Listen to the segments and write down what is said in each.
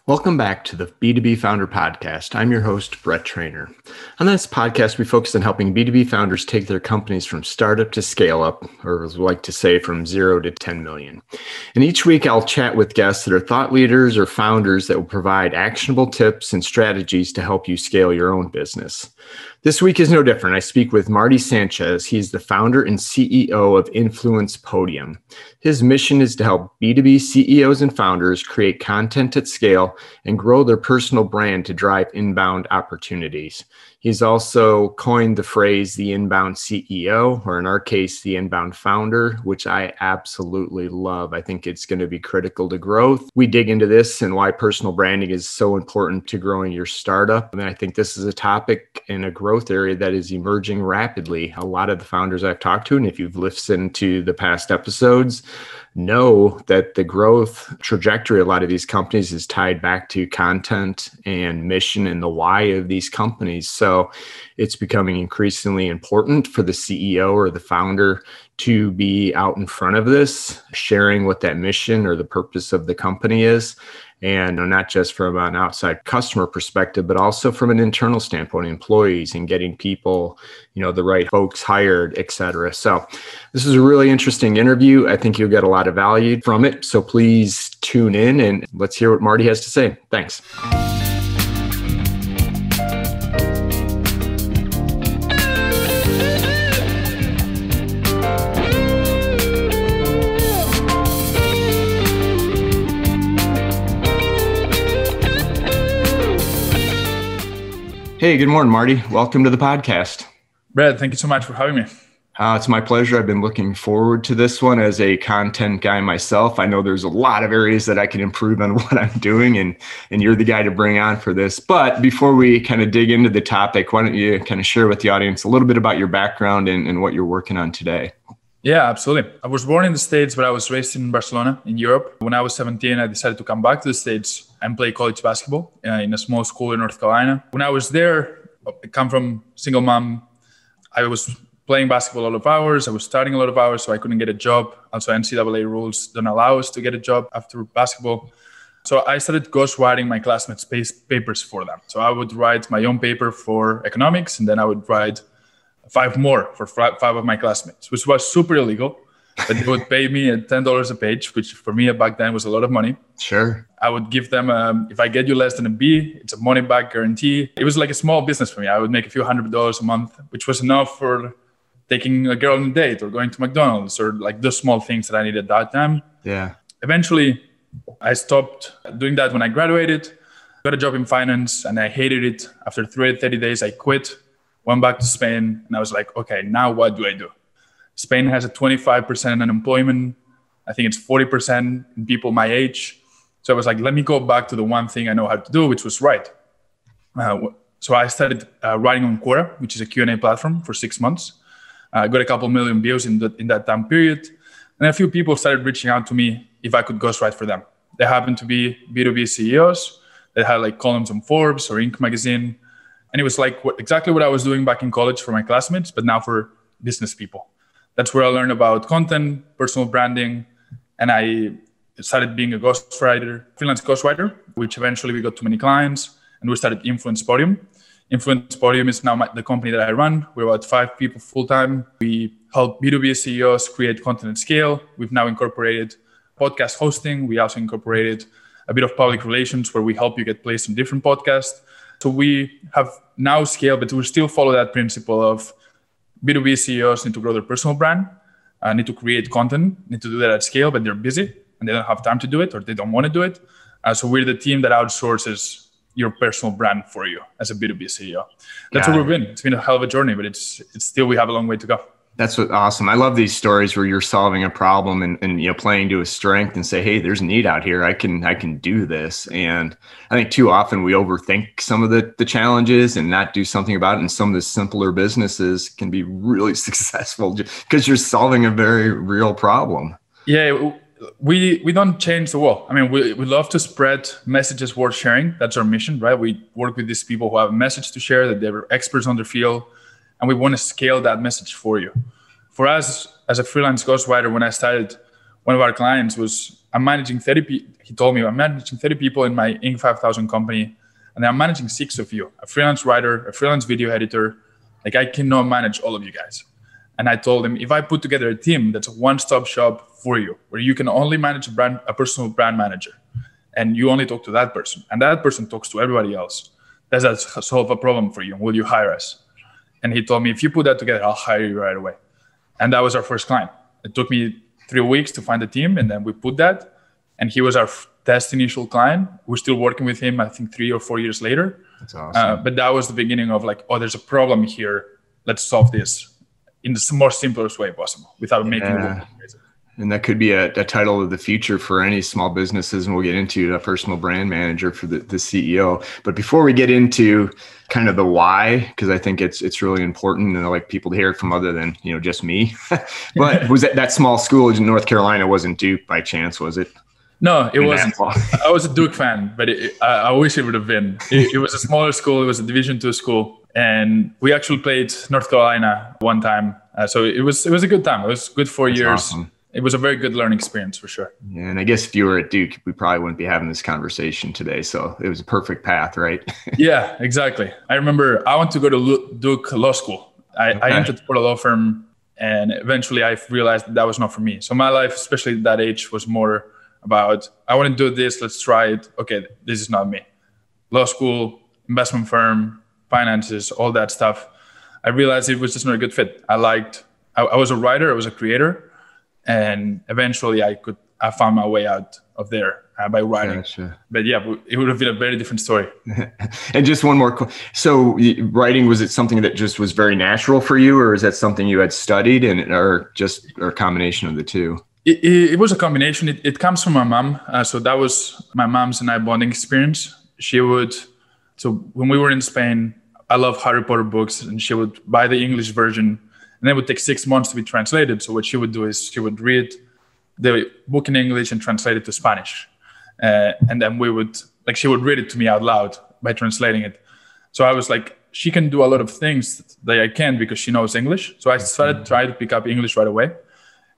Welcome back to the B2B Founder Podcast. I'm your host, Brett Trainer. On this podcast, we focus on helping B2B founders take their companies from startup to scale up, or as we like to say, from 0 to 10 million. And each week, I'll chat with guests that are thought leaders or founders that will provide actionable tips and strategies to help you scale your own business. This week is no different. I speak with Marti Sanchez. He's the founder and CEO of Influence Podium. His mission is to help B2B CEOs and founders create content at scale and grow their personal brand to drive inbound opportunities. He's also coined the phrase the inbound CEO, or in our case, the inbound founder, which I absolutely love. I think it's going to be critical to growth. We dig into this and why personal branding is so important to growing your startup. And I think this is a topic in a growth area that is emerging rapidly. A lot of the founders I've talked to, and if you've listened to the past episodes, know that the growth trajectory of a lot of these companies is tied back to content and mission and the why of these companies. So it's becoming increasingly important for the CEO or the founder to be out in front of this, sharing what that mission or the purpose of the company is. And not just from an outside customer perspective, but also from an internal standpoint, employees and getting people, the right folks hired, et cetera. So this is a really interesting interview. I think you'll get a lot of value from it. So please tune in and let's hear what Marti has to say. Thanks. Hey, good morning, Marti. Welcome to the podcast. Brad, thank you so much for having me. It's my pleasure. I've been looking forward to this one as a content guy myself. I know there's a lot of areas that I can improve on what I'm doing, and you're the guy to bring on for this. But before we kind of dig into the topic, why don't you kind of share with the audience a little bit about your background and what you're working on today? Yeah, absolutely. I was born in the States, but I was raised in Barcelona, in Europe. When I was 17, I decided to come back to the States and play college basketball in a small school in North Carolina. When I was there, I come from single mom. I was playing basketball a lot of hours. I was studying a lot of hours, so I couldn't get a job. Also, NCAA rules don't allow us to get a job after basketball. So I started ghostwriting my classmates' papers for them. So I would write my own paper for economics, and then I would write 5 more for 5 of my classmates, which was super illegal. But they would pay me $10 a page, which for me back then was a lot of money. Sure. I would give them, if I get you less than a B, it's a money back guarantee. It was like a small business for me. I would make a few $100s a month, which was enough for taking a girl on a date or going to McDonald's or like those small things that I needed at that time. Yeah. Eventually, I stopped doing that when I graduated, got a job in finance, and I hated it. After 30 days, I quit, went back to Spain, and I was like, okay, now what do I do? Spain has a 25% unemployment. I think it's 40% in people my age. So I was like, let me go back to the one thing I know how to do, which was write. So I started writing on Quora, which is a Q&A platform, for 6 months. I got a couple million views in that time period. And a few people started reaching out to me if I could ghostwrite for them. They happened to be B2B CEOs that had like columns on Forbes or Inc. magazine. And it was like exactly what I was doing back in college for my classmates, but now for business people. That's where I learned about content, personal branding, and I started being a freelance ghostwriter, which eventually we got too many clients, and we started Influence Podium. Influence Podium is now the company that I run. We're about 5 people full-time. We help B2B CEOs create content at scale. We've now incorporated podcast hosting. We also incorporated a bit of public relations where we help you get placed on different podcasts. So we have now scaled, but we still follow that principle of B2B CEOs need to grow their personal brand, need to create content, need to do that at scale, but they're busy and they don't have time to do it or they don't want to do it. So we're the team that outsources your personal brand for you as a B2B CEO. That's where we've been. It's been a hell of a journey, but it's still, we have a long way to go. That's awesome. I love these stories where you're solving a problem and playing to a strength and say, hey, there's a need out here. I can do this. And I think too often we overthink some of the challenges and not do something about it. And some of the simpler businesses can be really successful because you're solving a very real problem. Yeah, we don't change the world. I mean, we love to spread messages worth sharing. That's our mission, right? We work with these people who have a message to share, that they're experts on their field. And we want to scale that message for you. For us, as a freelance ghostwriter, when I started, one of our clients was, I'm managing he told me, I'm managing 30 people in my Inc. 5000 company, and I'm managing 6 of you, a freelance writer, a freelance video editor. Like, I cannot manage all of you guys. And I told him, if I put together a team that's a one-stop shop for you, where you can only manage a personal brand manager, and you only talk to that person, and that person talks to everybody else, does that solve a problem for you? Will you hire us? And he told me, if you put that together, I'll hire you right away. And that was our first client. It took me 3 weeks to find a team, and then we put that. And he was our test initial client. We're still working with him, I think 3 or 4 years later. That's awesome. But that was the beginning of like, oh, there's a problem here. Let's solve this in the most simplest way possible without making it look crazy. And that could be a title of the future for any small businesses. And we'll get into a personal brand manager for the CEO. But before we get into kind of the why, because I think it's really important and I like people to hear it from other than, just me. But was that small school in North Carolina wasn't Duke by chance, was it? No, it wasn't. I was a Duke fan, but I wish it would have been. It was a smaller school. It was a Division II school. And we actually played North Carolina one time. So it was a good time. It was good 4 years. Awesome. It was a very good learning experience for sure. Yeah, and I guess if you were at Duke, we probably wouldn't be having this conversation today. So it was a perfect path, right? Yeah, exactly. I remember I went to go to Duke Law School. I entered for a law firm, and eventually I realized that was not for me. So my life, especially at that age, was more about, I want to do this, let's try it. Okay, this is not me. Law school, investment firm, finances, all that stuff. I realized it was just not a good fit. I was a writer, I was a creator. And eventually I found my way out of there by writing. Gotcha. But yeah, it would have been a very different story. And just one more. So writing, was it something that just was very natural for you, or is that something you had studied or a combination of the two? It was a combination. It comes from my mom. So that was my mom's and I bonding experience. So when we were in Spain, I love Harry Potter books, and she would buy the English version. And it would take 6 months to be translated. So what she would do is she would read the book in English and translate it to Spanish. And then she would read it to me out loud by translating it. So I was like, she can do a lot of things that I can't because she knows English. So I started trying to pick up English right away.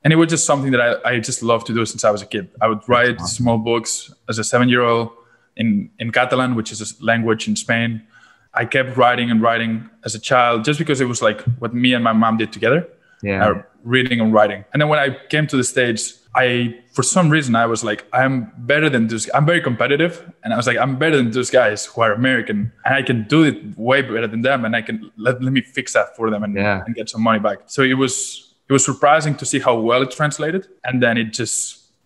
And it was just something that I just loved to do since I was a kid. I would write small books as a 7-year-old in Catalan, which is a language in Spain. I kept writing and writing as a child just because it was like what me and my mom did together, reading and writing. And then when I came to the States, for some reason, I was like, I'm better than this. I'm very competitive. And I was like, I'm better than those guys who are American, and I can do it way better than them. And I can let me fix that for them and get some money back. So it was surprising to see how well it translated. And then it's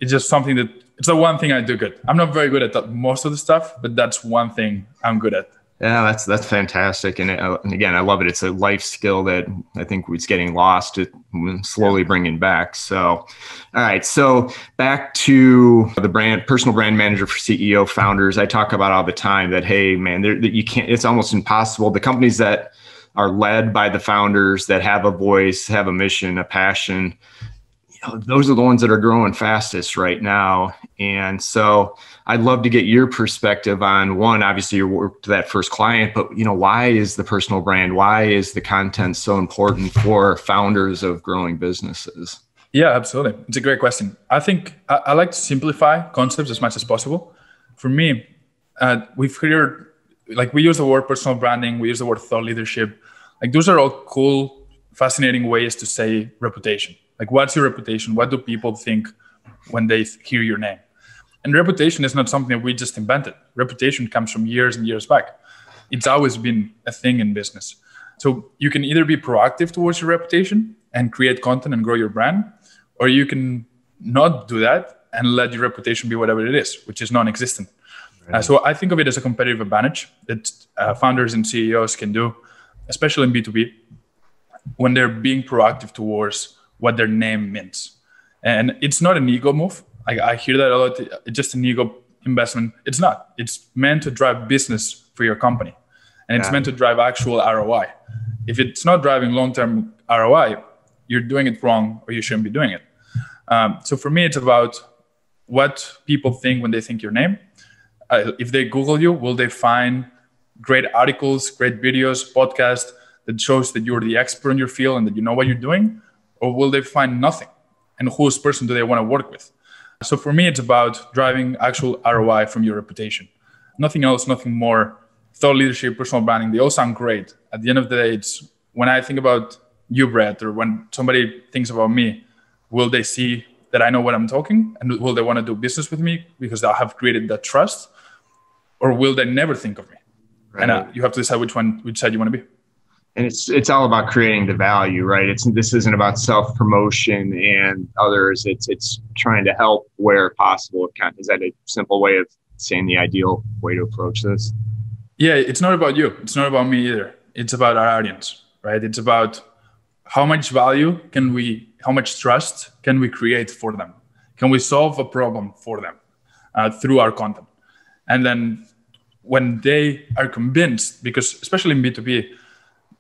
just something that it's the one thing I do good. I'm not very good at most of the stuff, but that's one thing I'm good at. Yeah, that's fantastic. And again, I love it. It's a life skill that I think it's getting lost, slowly bringing back. So, all right. So back to the personal brand manager for CEO founders. I talk about all the time that, hey, man, you can't, it's almost impossible. The companies that are led by the founders that have a voice, have a mission, a passion, those are the ones that are growing fastest right now. And so I'd love to get your perspective on one, obviously you worked to that first client, but why is the personal brand, why is the content so important for founders of growing businesses? Yeah, absolutely. It's a great question. I think I like to simplify concepts as much as possible. For me, we've heard, like, we use the word personal branding, we use the word thought leadership. Like, those are all cool, fascinating ways to say reputation. Like, what's your reputation? What do people think when they hear your name? And reputation is not something that we just invented. Reputation comes from years and years back. It's always been a thing in business. So you can either be proactive towards your reputation and create content and grow your brand, or you can not do that and let your reputation be whatever it is, which is non-existent. Right. So I think of it as a competitive advantage that founders and CEOs can do, especially in B2B, when they're being proactive towards what their name means. And it's not an ego move. I hear that a lot. It's just an ego investment. It's not. It's meant to drive business for your company. And it's meant to drive actual ROI. If it's not driving long-term ROI, you're doing it wrong, or you shouldn't be doing it. So for me, it's about what people think when they think your name. If they Google you, will they find great articles, great videos, podcasts that shows that you're the expert in your field and that you know what you're doing? Or will they find nothing? And whose person do they want to work with? So for me, it's about driving actual ROI from your reputation. Nothing else, nothing more. Thought leadership, personal branding, they all sound great. At the end of the day, it's when I think about you, Brett, or when somebody thinks about me, will they see that I know what I'm talking? And will they want to do business with me because I have created that trust? Or will they never think of me? Right. And you have to decide which side you want to be. And it's all about creating the value, right? This isn't about self-promotion and others. It's trying to help where possible. Is that a simple way of saying the ideal way to approach this? Yeah, it's not about you. It's not about me either. It's about our audience, right? It's about how much value how much trust can we create for them? Can we solve a problem for them through our content? And then when they are convinced, because especially in B2B,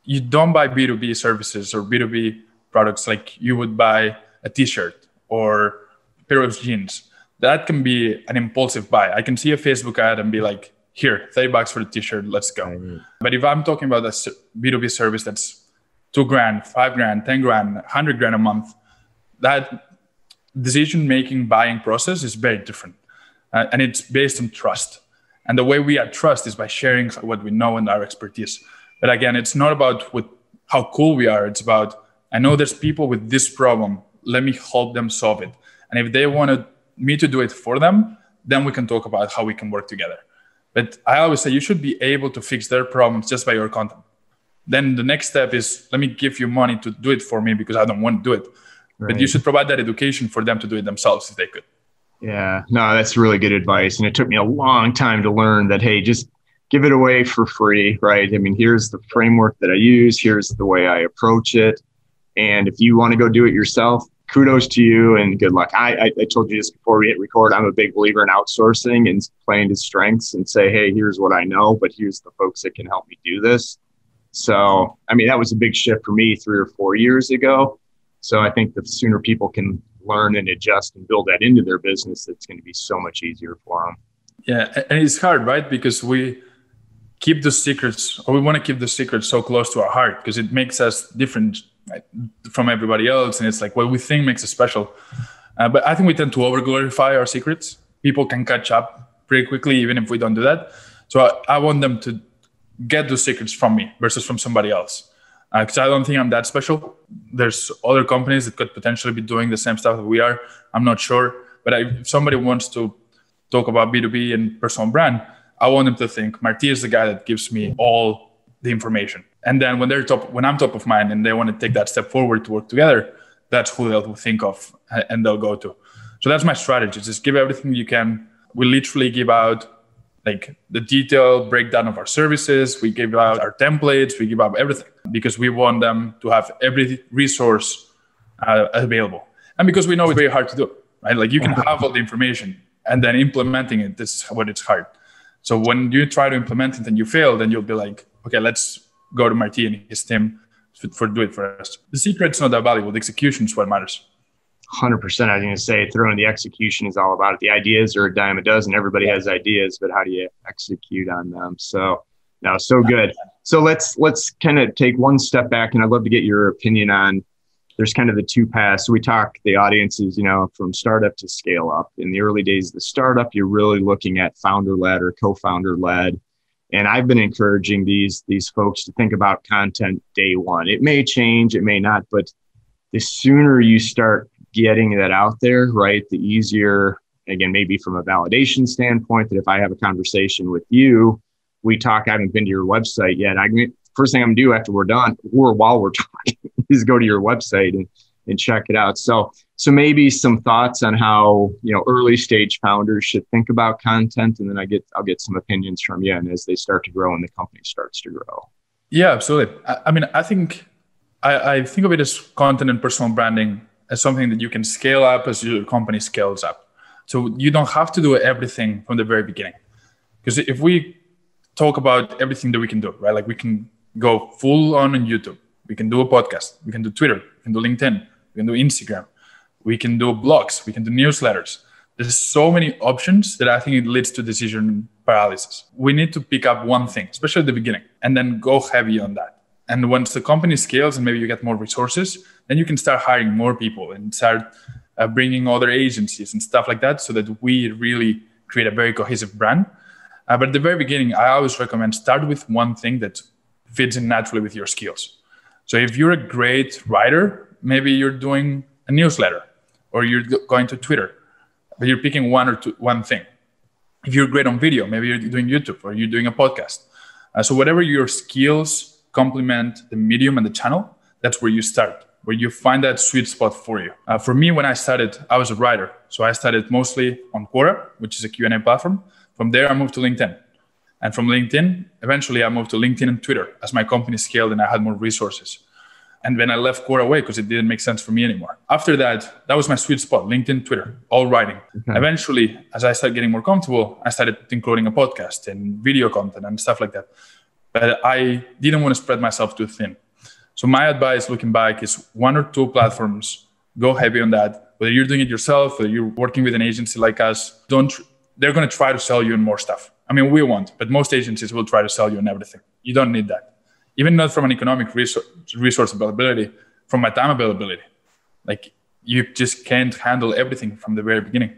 you don't buy B2B services or B2B products like you would buy a t-shirt or a pair of jeans. That can be an impulsive buy. I can see a Facebook ad and be like, here, $30 for the t-shirt, let's go. Mm-hmm. But if I'm talking about a B2B service that's $2,000, $5,000, $10,000, $100,000 a month, that decision-making buying process is very different. And it's based on trust. And the way we add trust is by sharing what we know and our expertise. But again, it's not about how cool we are. It's about, I know there's people with this problem. Let me help them solve it. And if they wanted me to do it for them, then we can talk about how we can work together. But I always say you should be able to fix their problems just by your content. Then the next step is, let me give you money to do it for me because I don't want to do it. Right. But you should provide that education for them to do it themselves if they could. Yeah, no, that's really good advice. And it took me a long time to learn that, hey, just give it away for free, right? I mean, here's the framework that I use. Here's the way I approach it. And if you want to go do it yourself, kudos to you and good luck. I told you this before we hit record. I'm a big believer in outsourcing and playing to strengths and say, hey, here's what I know, but here's the folks that can help me do this. So, I mean, that was a big shift for me 3 or 4 years ago. So I think the sooner people can learn and adjust and build that into their business, it's going to be so much easier for them. Yeah. And it's hard, right? Because we keep the secrets, or we want to keep the secrets so close to our heart because it makes us different from everybody else. And it's like what we think makes us special. But I think we tend to over-glorify our secrets. People can catch up pretty quickly, even if we don't do that. So I want them to get those secrets from me versus from somebody else. Because I don't think I'm that special. There's other companies that could potentially be doing the same stuff that we are. I'm not sure. But if somebody wants to talk about B2B and personal brand, I want them to think Marti is the guy that gives me all the information. And then when I'm top of mind and they want to take that step forward to work together, that's who they'll think of and they'll go to. So that's my strategy. Just give everything you can. We literally give out like the detailed breakdown of our services. We give out our templates. We give out everything because we want them to have every resource available. And because we know it's very hard to do, right? Like you can have all the information and then implementing it is what it's hard. So when you try to implement it and you fail, then you'll be like, okay, let's go to Marti and his team for do it for us. The secret's not that valuable. The execution is what matters. 100%. I was going to say throwing the execution is all about it. The ideas are a dime a dozen. Everybody has ideas, but how do you execute on them? So no, so good. So let's kind of take one step back, and I'd love to get your opinion on. There's kind of the two paths. So we talk the audiences, from startup to scale up. In the early days of the startup, you're really looking at founder-led or co-founder led. And I've been encouraging these folks to think about content day one. It may change, it may not, but the sooner you start getting that out there, right, the easier, again, maybe from a validation standpoint, that if I have a conversation with you, we talk, I haven't been to your website yet. First thing I'm going to do after we're done, or while we're talking, is go to your website and check it out. So maybe some thoughts on how, early stage founders should think about content. And then I'll get some opinions from you and as they start to grow and the company starts to grow. Yeah, absolutely. I think of it as content and personal branding as something that you can scale up as your company scales up. So you don't have to do everything from the very beginning. Because if we talk about everything that we can do, right? Like we can go full on YouTube. We can do a podcast. We can do Twitter. We can do LinkedIn. We can do Instagram. We can do blogs. We can do newsletters. There's so many options that I think it leads to decision paralysis. We need to pick up one thing, especially at the beginning, and then go heavy on that. And once the company scales and maybe you get more resources, then you can start hiring more people and start bringing other agencies and stuff like that so that we really create a very cohesive brand. But at the very beginning, I always recommend start with one thing that fits in naturally with your skills. So if you're a great writer, maybe you're doing a newsletter or you're going to Twitter, but you're picking one thing. If you're great on video, maybe you're doing YouTube or you're doing a podcast. So whatever your skills complement the medium and the channel, that's where you start, where you find that sweet spot for you. For me, when I started, I was a writer. So I started mostly on Quora, which is a Q&A platform. From there, I moved to LinkedIn. And from LinkedIn, eventually I moved to LinkedIn and Twitter as my company scaled and I had more resources. And then I left Quora away because it didn't make sense for me anymore. After that, that was my sweet spot, LinkedIn, Twitter, all writing. Okay. Eventually, as I started getting more comfortable, I started including a podcast and video content and stuff like that. But I didn't want to spread myself too thin. So my advice looking back is 1 or 2 platforms, go heavy on that. Whether you're doing it yourself, whether you're working with an agency like us, they're going to try to sell you in more stuff. I mean, we won't, but most agencies will try to sell you on everything. You don't need that. Even not from an economic resource availability, from my time availability. Like you just can't handle everything from the very beginning.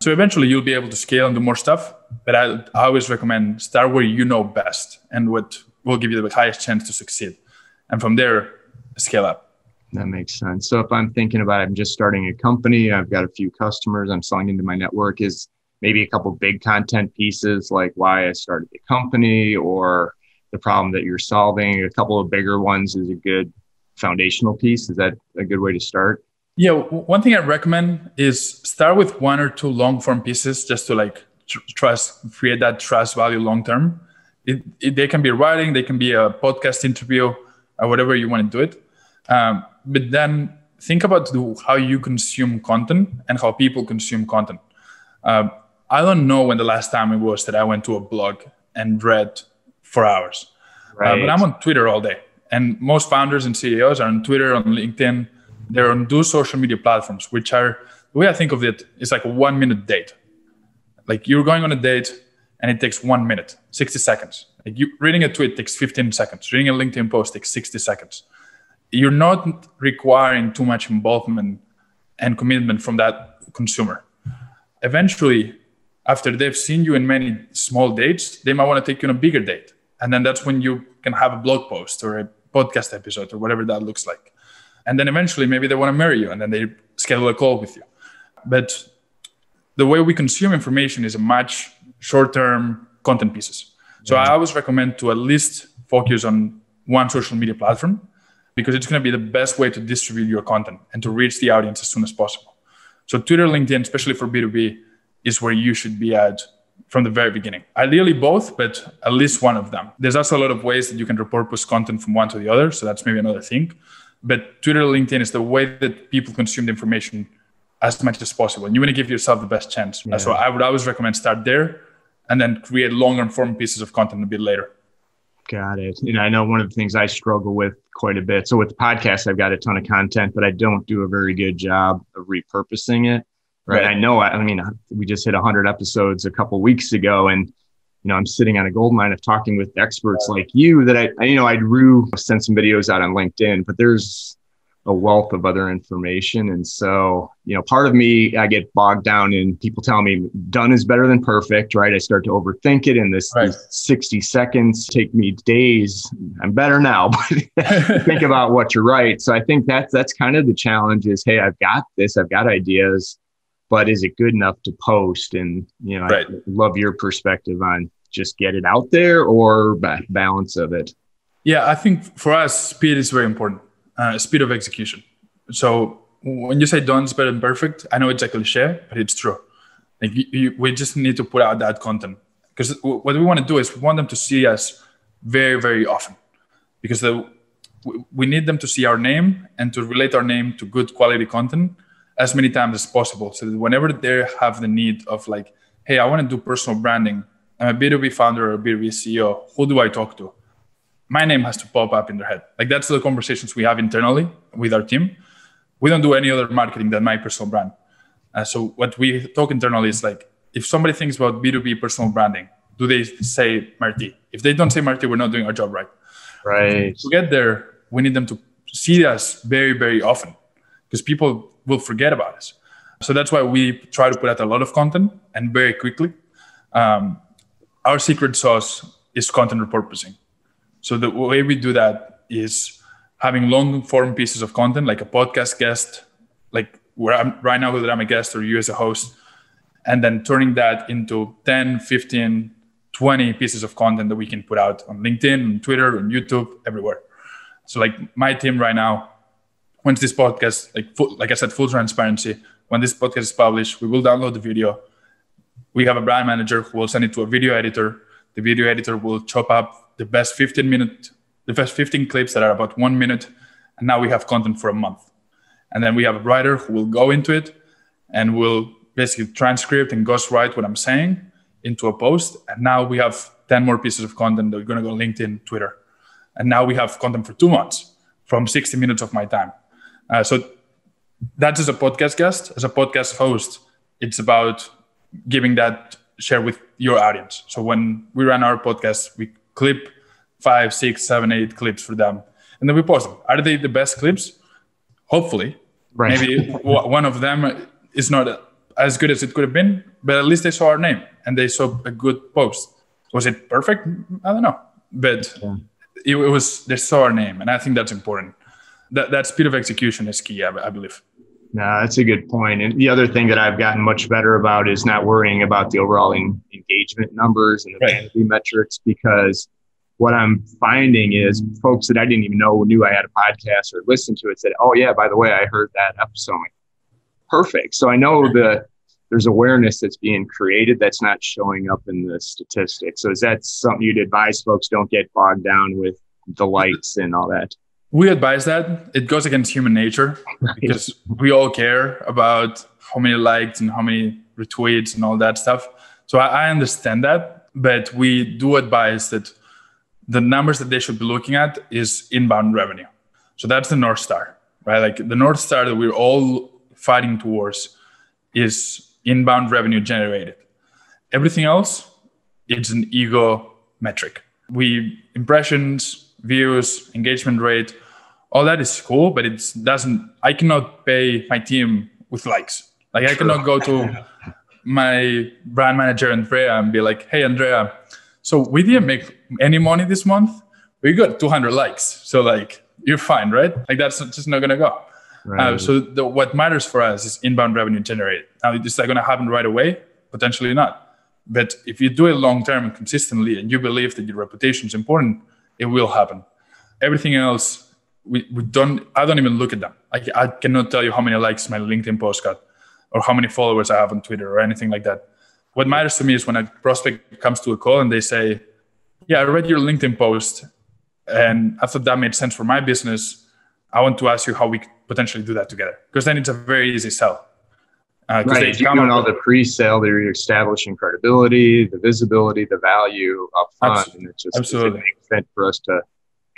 So eventually you'll be able to scale and do more stuff. But I always recommend start where you know best and what will give you the highest chance to succeed. And from there, scale up. That makes sense. So if I'm thinking about, I'm just starting a company, I've got a few customers, I'm selling into my network, is maybe a couple big content pieces like why I started the company or the problem that you're solving. A couple of bigger ones is a good foundational piece. Is that a good way to start? Yeah, one thing I recommend is start with 1 or 2 long form pieces just to like create that trust value long term. They can be writing, they can be a podcast interview, or whatever you want to do it. But then think about how you consume content and how people consume content. I don't know when the last time it was that I went to a blog and read for hours. Right. But I'm on Twitter all day. And most founders and CEOs are on Twitter, on LinkedIn. They're on those social media platforms, which are, the way I think of it, is like a 1-minute date. Like you're going on a date and it takes 1 minute, 60 seconds. Like reading a tweet takes 15 seconds. Reading a LinkedIn post takes 60 seconds. You're not requiring too much involvement and commitment from that consumer. Eventually, after they've seen you in many small dates, they might want to take you on a bigger date. And then that's when you can have a blog post or a podcast episode or whatever that looks like. And then eventually, maybe they want to marry you and then they schedule a call with you. But the way we consume information is a much short-term content pieces. So I always recommend to at least focus on one social media platform because it's going to be the best way to distribute your content and to reach the audience as soon as possible. So Twitter, LinkedIn, especially for B2B, is where you should be at from the very beginning. Ideally both, but at least one of them. There's also a lot of ways that you can repurpose content from one to the other. So that's maybe another thing. But Twitter, LinkedIn is the way that people consume the information as much as possible. And you want to give yourself the best chance. Yeah. So I would always recommend start there and then create longer form pieces of content a bit later. Got it. I know one of the things I struggle with quite a bit. So with the podcast, I've got a ton of content, but I don't do a very good job of repurposing it. Right. I know, we just hit 100 episodes a couple of weeks ago and, I'm sitting on a gold mine of talking with experts like you that I sent some videos out on LinkedIn, but there's a wealth of other information. And so, part of me, I get bogged down in people telling me done is better than perfect, right? I start to overthink it and this 60 seconds take me days. I'm better now, but think about what you're right. So I think that's kind of the challenge is, hey, I've got this, I've got ideas, but is it good enough to post? And, I love your perspective on just get it out there or balance of it. Yeah, I think for us, speed is very important. Speed of execution. So when you say done is better than perfect, I know it's a cliche, but it's true. Like we just need to put out that content because what we want to do is we want them to see us very, very often because we need them to see our name and to relate our name to good quality content as many times as possible. So that whenever they have the need of like, hey, I want to do personal branding. I'm a B2B founder or a B2B CEO. Who do I talk to? My name has to pop up in their head. Like that's the conversations we have internally with our team. We don't do any other marketing than my personal brand. So what we talk internally is like, if somebody thinks about B2B personal branding, do they say Marti? If they don't say Marti, we're not doing our job right. Right. To get there, we need them to see us very, very often because people will forget about us. So that's why we try to put out a lot of content and very quickly. Our secret sauce is content repurposing. So the way we do that is having long form pieces of content, like a podcast guest, like where I'm right now, whether I'm a guest or you as a host, and then turning that into 10, 15, 20 pieces of content that we can put out on LinkedIn, on Twitter, on YouTube, everywhere. So like my team right now, once this podcast, like I said, full transparency, when this podcast is published, we will download the video. We have a brand manager who will send it to a video editor. The video editor will chop up the best 15 clips that are about 1 minute. And now we have content for a month. And then we have a writer who will go into it and will basically transcript and ghostwrite what I'm saying into a post. And now we have 10 more pieces of content that are going to go on LinkedIn, Twitter. And now we have content for 2 months from 60 minutes of my time. So that's as a podcast guest. As a podcast host, it's about giving that share with your audience. So when we run our podcast, we clip 5, 6, 7, 8 clips for them. And then we post them. Are they the best clips? Hopefully. Right. Maybe one of them is not as good as it could have been, but at least they saw our name and they saw a good post. Was it perfect? I don't know. But it was, they saw our name. And I think that's important. That speed of execution is key, I believe. No, that's a good point. And the other thing that I've gotten much better about is not worrying about the overall engagement numbers and the vanity metrics, because what I'm finding is folks that I didn't even know knew I had a podcast or listened to it said, oh yeah, by the way, I heard that episode. I'm like, perfect. So I know that there's awareness that's being created that's not showing up in the statistics. So is that something you'd advise folks don't get bogged down with the likes and all that? We advise that. It goes against human nature because we all care about how many likes and how many retweets and all that stuff. So I understand that, but we do advise that the numbers that they should be looking at is inbound revenue. So that's the North Star, right? Like the North Star that we're all fighting towards is inbound revenue generated. Everything else, it's an ego metric. Impressions, views, engagement rate, all that is cool, but I cannot pay my team with likes. Like I cannot go to my brand manager, Andrea, and be like, hey, Andrea, so we didn't make any money this month. We got 200 likes. So like, you're fine, right? Like that's just not going to go. Right. So what matters for us is inbound revenue generated. Now, is that going to happen right away? Potentially not. But if you do it long-term and consistently, and you believe that your reputation is important, it will happen. Everything else, I don't even look at them. I cannot tell you how many likes my LinkedIn post got or how many followers I have on Twitter or anything like that. What matters to me is when a prospect comes to a call and they say, yeah, I read your LinkedIn post and I thought that made sense for my business. I want to ask you how we could potentially do that together. Because then it's a very easy sell. Right, you're doing all the pre-sale, they're establishing credibility, the visibility, the value up front. And it's just absolutely makes sense for us to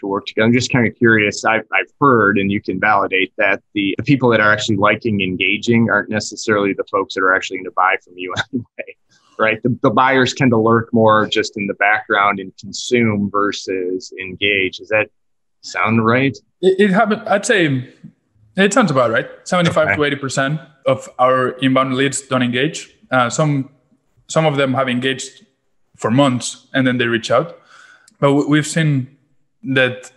work together. I'm just kind of curious. I've heard, and you can validate that the people that are actually liking, engaging aren't necessarily the folks that are actually going to buy from you anyway, right? The buyers tend to lurk more just in the background and consume versus engage. Does that sound right? It happened. I'd say it sounds about right. 75 to 80% of our inbound leads don't engage. Some of them have engaged for months and then they reach out. But we've seen that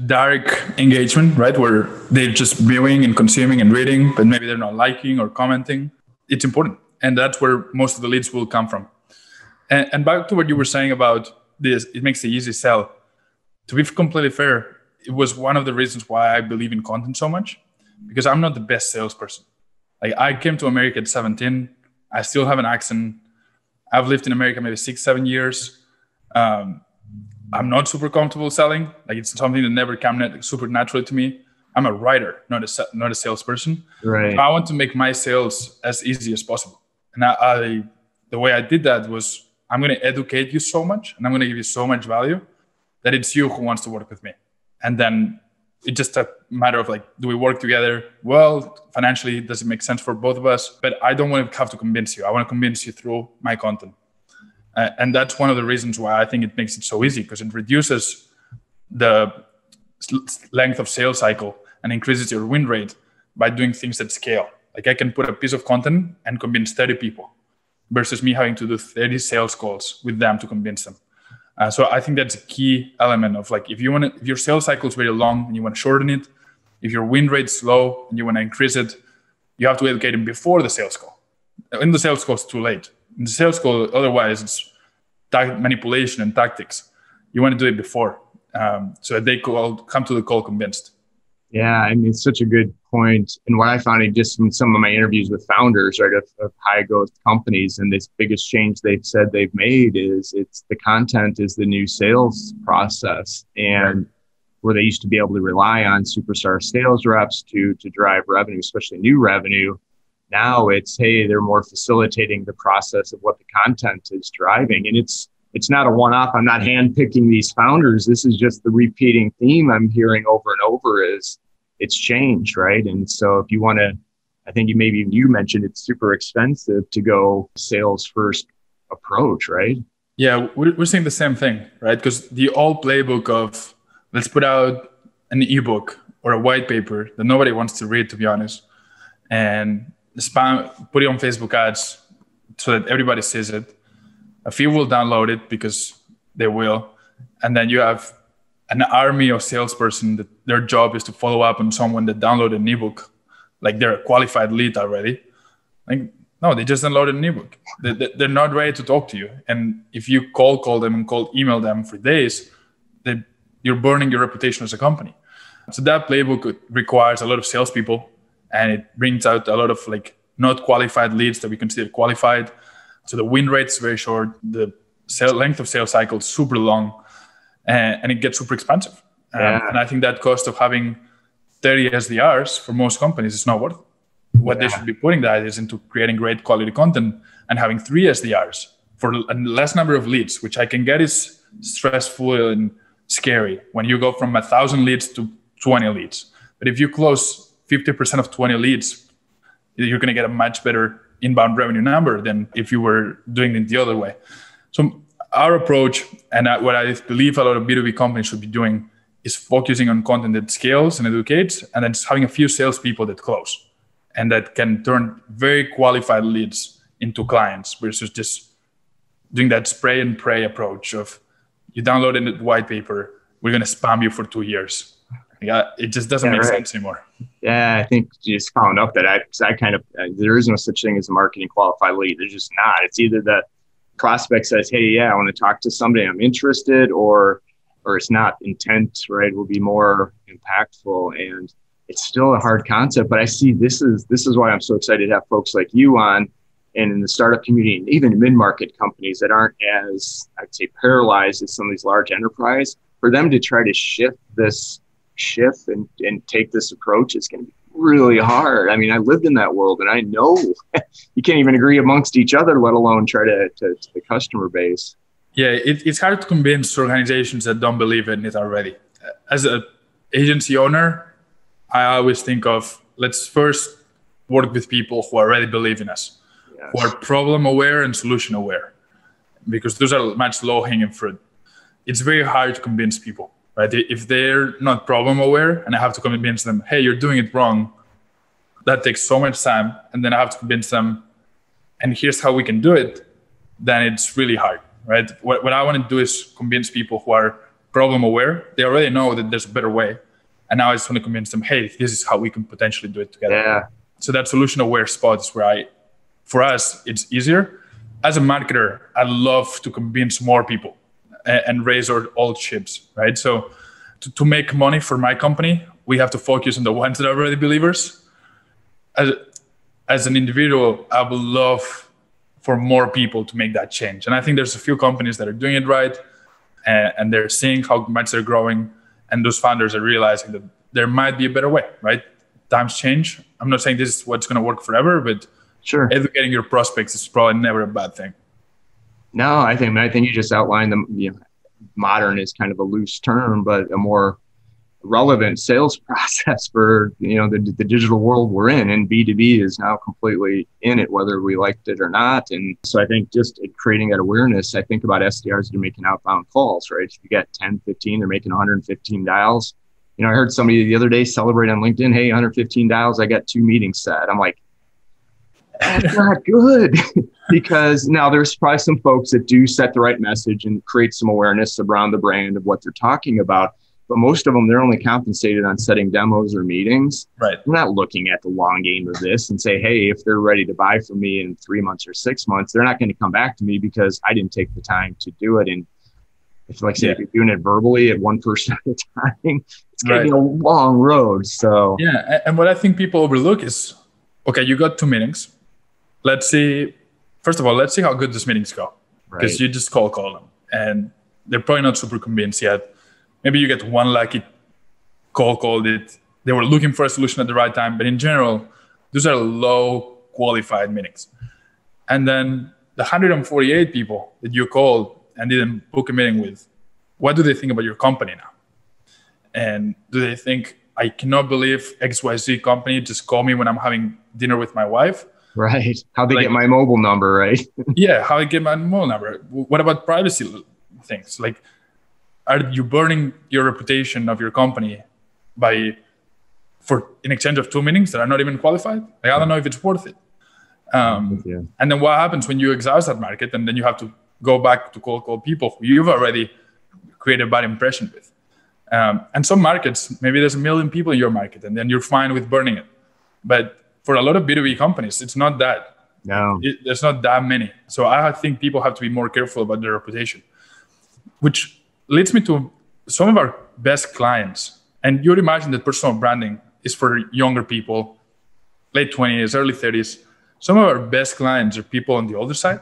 dark engagement, right, where they're just viewing and consuming and reading, but maybe they're not liking or commenting. It's important. And that's where most of the leads will come from. And back to what you were saying about this, it makes the easy sell. To be completely fair, it was one of the reasons why I believe in content so much, because I'm not the best salesperson. Like I came to America at 17. I still have an accent. I've lived in America maybe 6-7 years. I'm not super comfortable selling. Like it's something that never came super naturally to me. I'm a writer, not a salesperson. Right. So I want to make my sales as easy as possible. And the way I did that was I'm going to educate you so much and I'm going to give you so much value that it's you who wants to work with me. And then it's just a matter of like, do we work together? Well, financially, does it make sense for both of us? But I don't want to have to convince you. I want to convince you through my content. And that's one of the reasons why I think it makes it so easy, because it reduces the length of sales cycle and increases your win rate by doing things at scale. Like I can put a piece of content and convince 30 people versus me having to do 30 sales calls with them to convince them. So I think that's a key element of like, if your sales cycle is very long and you want to shorten it, if your win rate is low and you want to increase it, you have to educate them before the sales call. In the sales call, it's too late. In the sales call, otherwise, it's manipulation and tactics. You want to do it before, so that they come to the call convinced. Yeah, I mean, it's such a good point. And what I found just in some of my interviews with founders, right, of high growth companies, and this biggest change they've said they've made is it's the content is the new sales process. And where they used to be able to rely on superstar sales reps to drive revenue, especially new revenue, now it's, hey, they're more facilitating the process of what the content is driving. And it's not a one-off. I'm not handpicking these founders. This is just the repeating theme I'm hearing over and over is it's changed, right? And so if you want to, I think you mentioned it's super expensive to go sales first approach, right? Yeah, we're saying the same thing, right? Because the old playbook of let's put out an ebook or a white paper that nobody wants to read, to be honest, and put it on Facebook ads so that everybody sees it. A few will download it because they will. And then you have an army of salesperson that their job is to follow up on someone that downloaded an ebook, like they're a qualified lead already. Like, no, they just downloaded an ebook. They're not ready to talk to you. And if you call them and email them for days, you're burning your reputation as a company. So that playbook requires a lot of salespeople, and it brings out a lot of like not qualified leads that we consider qualified. So the win rate is very short. The length of sales cycle is super long, and it gets super expensive. And I think that cost of having 30 SDRs for most companies is not worth it. What they should be putting that is into creating great quality content and having 3 SDRs for a less number of leads, which I can get is stressful and scary when you go from 1,000 leads to 20 leads. But if you close 50% of 20 leads, you're going to get a much better inbound revenue number than if you were doing it the other way. So our approach, and what I believe a lot of B2B companies should be doing, is focusing on content that scales and educates, and then just having a few salespeople that close and that can turn very qualified leads into clients versus just doing that spray and pray approach of you downloaded a white paper, we're going to spam you for 2 years. Yeah, it just doesn't make sense anymore. Yeah, I think just following up that I kind of, there is no such thing as a marketing qualified lead. There's just not. It's either that prospect says, hey, yeah, I want to talk to somebody, I'm interested, or it's not. Intent, right, will be more impactful. And it's still a hard concept, but I see this is why I'm so excited to have folks like you on, and in the startup community, and even mid-market companies that aren't as, I'd say, paralyzed as some of these large enterprise, for them to try to shift and take this approach is going to be really hard. I mean, I lived in that world, and I know you can't even agree amongst each other, let alone try to the customer base. Yeah, it's hard to convince organizations that don't believe in it already. As an agency owner, I always think of, let's first work with people who already believe in us, who are problem aware and solution aware, because those are much low-hanging fruit. It's very hard to convince people, right? If they're not problem aware and I have to convince them, hey, you're doing it wrong, that takes so much time. And then I have to convince them, and here's how we can do it. Then it's really hard, right? What I want to do is convince people who are problem aware. They already know that there's a better way. And now I just want to convince them, hey, this is how we can potentially do it together. Yeah. So that solution aware spot is where for us, it's easier. As a marketer, I love to convince more people and raise our old ships, right? So to make money for my company, we have to focus on the ones that are already believers. As an individual, I would love for more people to make that change. And I think there's a few companies that are doing it right, and they're seeing how much they're growing. And those founders are realizing that there might be a better way, right? Times change. I'm not saying this is what's going to work forever, but sure, educating your prospects is probably never a bad thing. No, I think you just outlined modern is kind of a loose term, but a more relevant sales process for the digital world we're in, and B2B is now completely in it, whether we liked it or not. And so I think just creating that awareness, I think about SDRs that are making outbound calls, right? If you get 10, 15, they're making 115 dials. I heard somebody the other day celebrate on LinkedIn, hey, 115 dials, I got 2 meetings set. I'm like, That's not good. Because now there's probably some folks that do set the right message and create some awareness around the brand of what they're talking about. But most of them, they're only compensated on setting demos or meetings. Right. They're not looking at the long game of this and say, hey, if they're ready to buy from me in 3 months or 6 months, they're not going to come back to me because I didn't take the time to do it. And if, like I say, if you're doing it verbally at one person at a time, it's going to be a long road. So yeah. And what I think people overlook is, okay, you got 2 meetings. Let's see. First of all, let's see how good these meetings go. Because you just call them and they're probably not super convinced yet. Maybe you get one lucky call that they were looking for a solution at the right time. But in general, those are low qualified meetings. And then the 148 people that you called and didn't book a meeting with, what do they think about your company now? And do they think, I cannot believe XYZ company just called me when I'm having dinner with my wife? Right. How they get my mobile number, right? Yeah, how I get my mobile number. What about privacy things? Like, are you burning your reputation of your company for in exchange of 2 meetings that are not even qualified? Like, I don't know if it's worth it. And then what happens when you exhaust that market and then you have to go back to call people who you've already created a bad impression with? And some markets, maybe there's 1 million people in your market and then you're fine with burning it. But for a lot of B2B companies, it's not that. No. There's not that many. So I think people have to be more careful about their reputation, which leads me to some of our best clients. And you'd imagine that personal branding is for younger people, late 20s, early 30s. Some of our best clients are people on the older side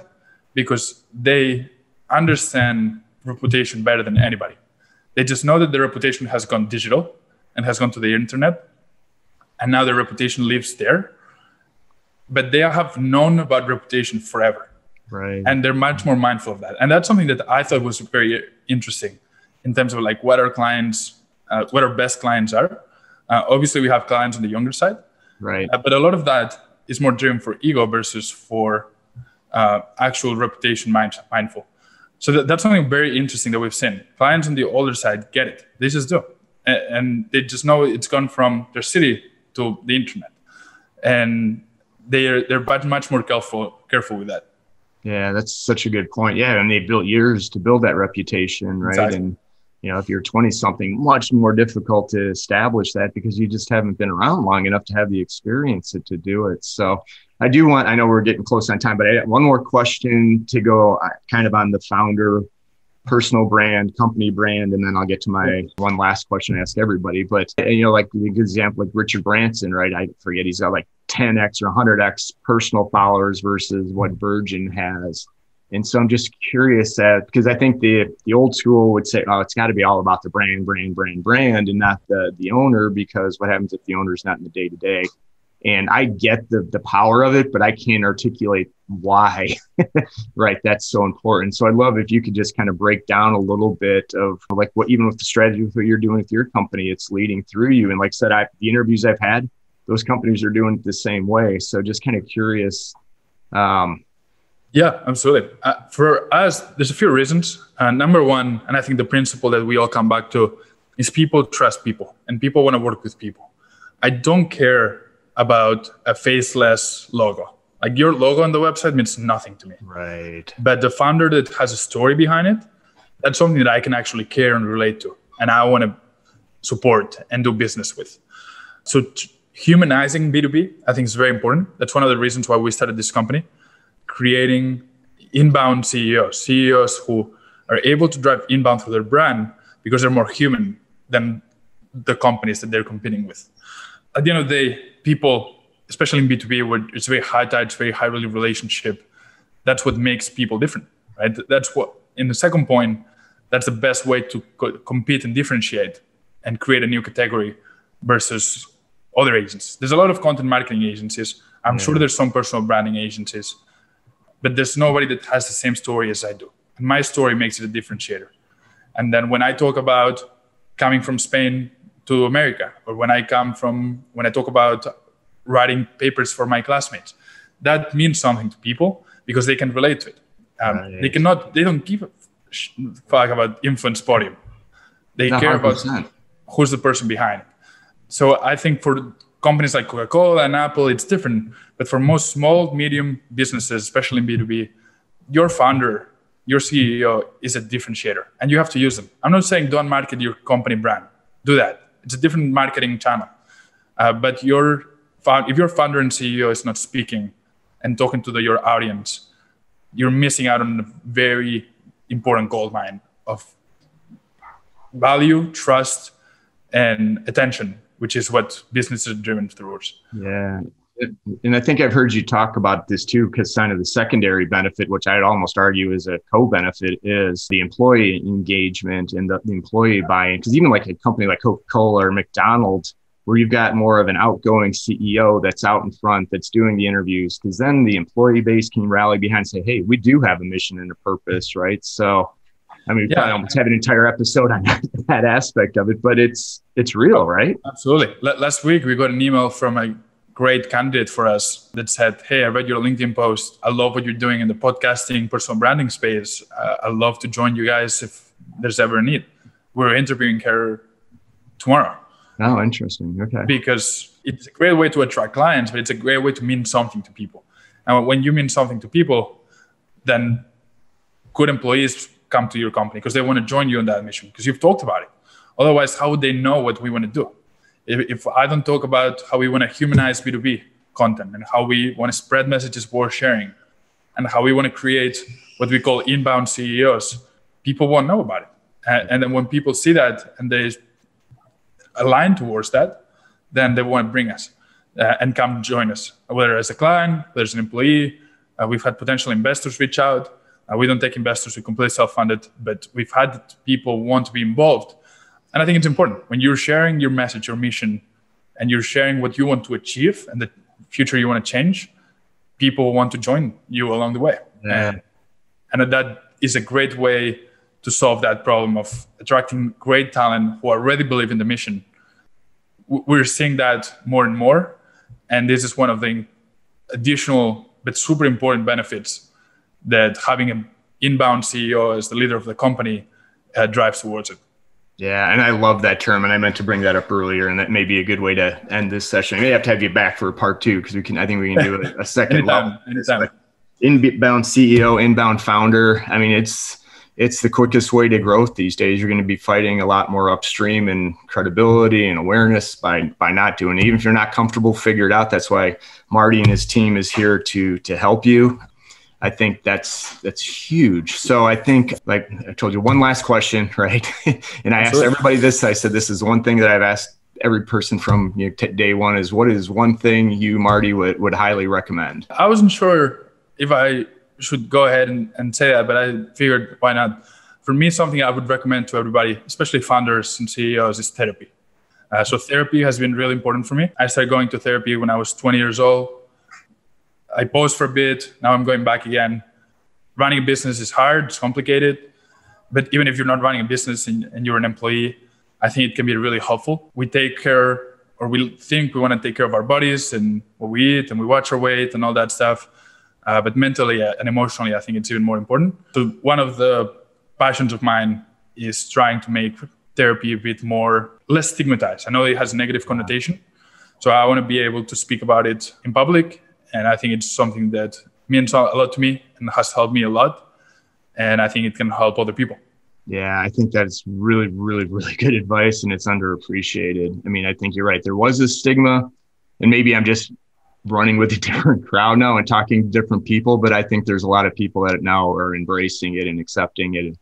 because they understand reputation better than anybody. They just know that their reputation has gone digital and has gone to the internet. And now their reputation lives there. But they have known about reputation forever. Right. And they're much more mindful of that. And that's something that I thought was very interesting in terms of like what our clients, what our best clients are. Obviously, we have clients on the younger side. Right. But a lot of that is more driven for ego versus for actual reputation mindful. So that's something very interesting that we've seen. Clients on the older side get it. They just do. And they just know it's gone from their city to the internet. And they're much more careful with that. Yeah, that's such a good point. Yeah, and they built years to build that reputation, right? Exactly. And if you're 20-something, much more difficult to establish that because you just haven't been around long enough to have the experience to do it. So I know we're getting close on time, but I have one more question to go kind of on the founder, personal brand, company brand, and then I'll get to my one last question I ask everybody. But, like the good example, like Richard Branson, right? I forget, he's got like 10x or 100x personal followers versus what Virgin has. And so I'm just curious because I think the old school would say, oh, it's got to be all about the brand, and not the owner, because what happens if the owner's not in the day-to-day? And I get the power of it, but I can't articulate why, right? That's so important. So I'd love if you could just kind of break down a little bit of like what, even with the strategy with what you're doing with your company, it's leading through you. And like I said, the interviews I've had, those companies are doing it the same way. So just kind of curious. Yeah, absolutely. For us, there's a few reasons. Number one, and I think the principle that we all come back to is people trust people and people want to work with people. I don't care about a faceless logo. Like your logo on the website means nothing to me. Right. But the founder that has a story behind it, that's something that I can actually care and relate to. And I want to support and do business with. So humanizing B2B, I think is very important. That's one of the reasons why we started this company, creating inbound CEOs who are able to drive inbound through their brand because they're more human than the companies that they're competing with. At the end of the day, people, especially in B2B, where it's very high touch, very high value relationship, that's what makes people different, right? That's what, in the second point, that's the best way to compete and differentiate and create a new category versus other agencies. There's a lot of content marketing agencies. I'm sure there's some personal branding agencies, but there's nobody that has the same story as I do. And my story makes it a differentiator. And then when I talk about coming from Spain to America, or when I talk about writing papers for my classmates, that means something to people because they can relate to it. Right. They don't give a fuck about influence podium. They care 100%. About who's the person behind it. So I think for companies like Coca-Cola and Apple, it's different. But for most small, medium businesses, especially in B2B, your founder, your CEO is a differentiator, and you have to use them. I'm not saying don't market your company brand. Do that. It's a different marketing channel. But if your founder and CEO is not speaking and talking to your audience, you're missing out on a very important gold mine of value, trust, and attention, which is what business is driven towards. Yeah. And I think I've heard you talk about this too, because kind of the secondary benefit, which I'd almost argue is a co-benefit, is the employee engagement and the employee buy-in. Because even like a company like Coca-Cola or McDonald's, where you've got more of an outgoing CEO that's out in front, that's doing the interviews, because then the employee base can rally behind and say, hey, we do have a mission and a purpose, right? So, I mean, we probably almost have an entire episode on that aspect of it, but it's real, right? Absolutely. Last week, we got an email from a great candidate for us that said, hey, I read your LinkedIn post. I love what you're doing in the podcasting, personal branding space. I'd love to join you guys if there's ever a need. We're interviewing her tomorrow. Oh, interesting. Okay. Because it's a great way to attract clients, but it's a great way to mean something to people. And when you mean something to people, then good employees come to your company because they want to join you on that mission because you've talked about it. Otherwise, how would they know what we want to do? If I don't talk about how we want to humanize B2B content and how we want to spread messages worth sharing and how we want to create what we call inbound CEOs, people won't know about it. And then when people see that and they align towards that, then they want to bring us and come join us, whether as a client, whether as an employee. We've had potential investors reach out. We don't take investors, we completely self-funded, but we've had people want to be involved. And I think it's important when you're sharing your message, your mission, and you're sharing what you want to achieve and the future you want to change, people want to join you along the way. Yeah. And that is a great way to solve that problem of attracting great talent who already believe in the mission. We're seeing that more and more. And this is one of the additional but super important benefits that having an inbound CEO as the leader of the company drives towards it. Yeah, and I love that term, and I meant to bring that up earlier, and that may be a good way to end this session. I may have to have you back for part 2 because I think we can do a second level. Anytime. Inbound CEO, inbound founder. I mean, it's the quickest way to growth these days. You're going to be fighting a lot more upstream in credibility and awareness by not doing it. Even if you're not comfortable, figure it out. That's why Marti and his team is here to help you. I think that's huge. So I think, like I told you, one last question, right? And I asked everybody this. I said, this is one thing that I've asked every person from day one is, what is one thing you, Marti, would highly recommend? I wasn't sure if I should go ahead and say that, but I figured why not? For me, something I would recommend to everybody, especially founders and CEOs, is therapy. So therapy has been really important for me. I started going to therapy when I was 20 years old. I paused for a bit. Now I'm going back again. Running a business is hard. It's complicated. But even if you're not running a business and you're an employee, I think it can be really helpful. We take care, or we think we want to take care of our bodies and what we eat, and we watch our weight and all that stuff. But mentally and emotionally, I think it's even more important. So one of the passions of mine is trying to make therapy a bit less stigmatized. I know it has a negative connotation. So I want to be able to speak about it in public. And I think it's something that means a lot to me and has helped me a lot. And I think it can help other people. Yeah, I think that's really, really, really good advice. And it's underappreciated. I mean, I think you're right. There was a stigma, and maybe I'm just running with a different crowd now and talking to different people. But I think there's a lot of people that now are embracing it and accepting it.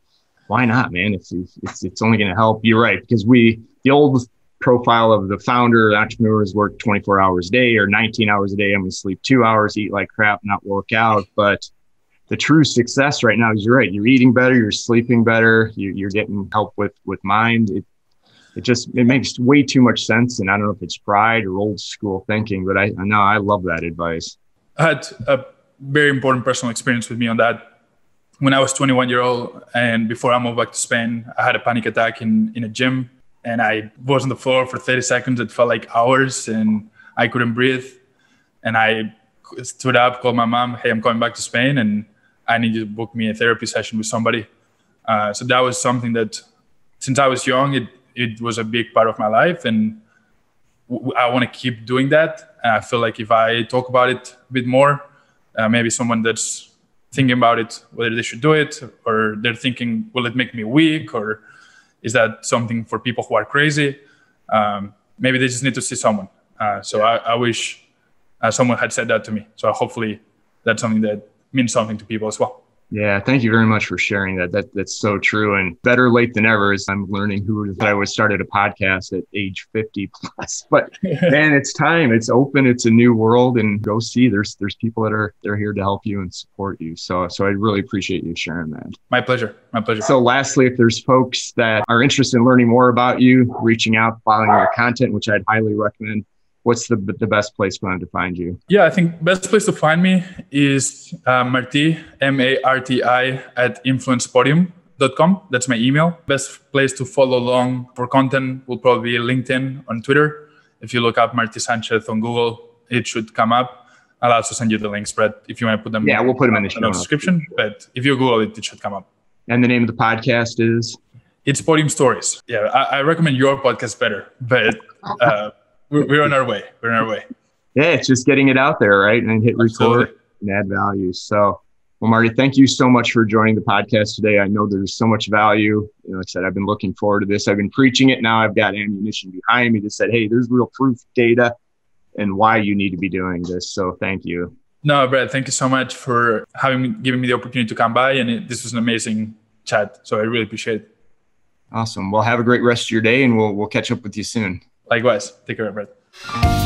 Why not, man? It's only going to help. You're right. Because the old profile of the founder, the entrepreneurs work 24 hours a day or 19 hours a day. I'm going to sleep 2 hours, eat like crap, not work out. But the true success right now is you're right. You're eating better. You're sleeping better. You're getting help with mind. It makes way too much sense. And I don't know if it's pride or old school thinking, but I know I love that advice. I had a very important personal experience with me on that. When I was 21-year-old and before I moved back to Spain, I had a panic attack in a gym. And I was on the floor for 30 seconds. It felt like hours and I couldn't breathe. And I stood up, called my mom, hey, I'm coming back to Spain and I need you to book me a therapy session with somebody. So that was something that since I was young, it was a big part of my life. And I want to keep doing that. And I feel like if I talk about it a bit more, maybe someone that's thinking about it, whether they should do it, or they're thinking, will it make me weak, or is that something for people who are crazy? Maybe they just need to see someone. So I wish someone had said that to me. So hopefully that's something that means something to people as well. Yeah, thank you very much for sharing that. That's so true. And better late than ever, as I'm learning that I started a podcast at age 50 plus. But man, it's time. It's open. It's a new world. And go see. There's people they're here to help you and support you. So I really appreciate you sharing that. My pleasure. So lastly, if there's folks that are interested in learning more about you, reaching out, following your content, which I'd highly recommend, what's the best place for them to find you? Yeah, I think best place to find me is Marti, Marti at influencepodium.com. That's my email. Best place to follow along for content will probably be LinkedIn, on Twitter. If you look up Marti Sanchez on Google, it should come up. I'll also send you the links, Brett, if you want to put them. Yeah, we'll put them in the show description. But if you Google it, it should come up. And the name of the podcast is? It's Podium Stories. Yeah, I recommend your podcast better, but we're on our way. Yeah, it's just getting it out there, right? And hit record and add value. So, well, Marti, thank you so much for joining the podcast today. I know there's so much value. Like I said, I've been looking forward to this. I've been preaching it. Now I've got ammunition behind me that said, hey, there's real proof, data, and why you need to be doing this. So thank you. No, Brad, thank you so much for giving me the opportunity to come by. And this was an amazing chat. So I really appreciate it. Awesome. Well, have a great rest of your day, and we'll catch up with you soon. Likewise. Take care, Brett.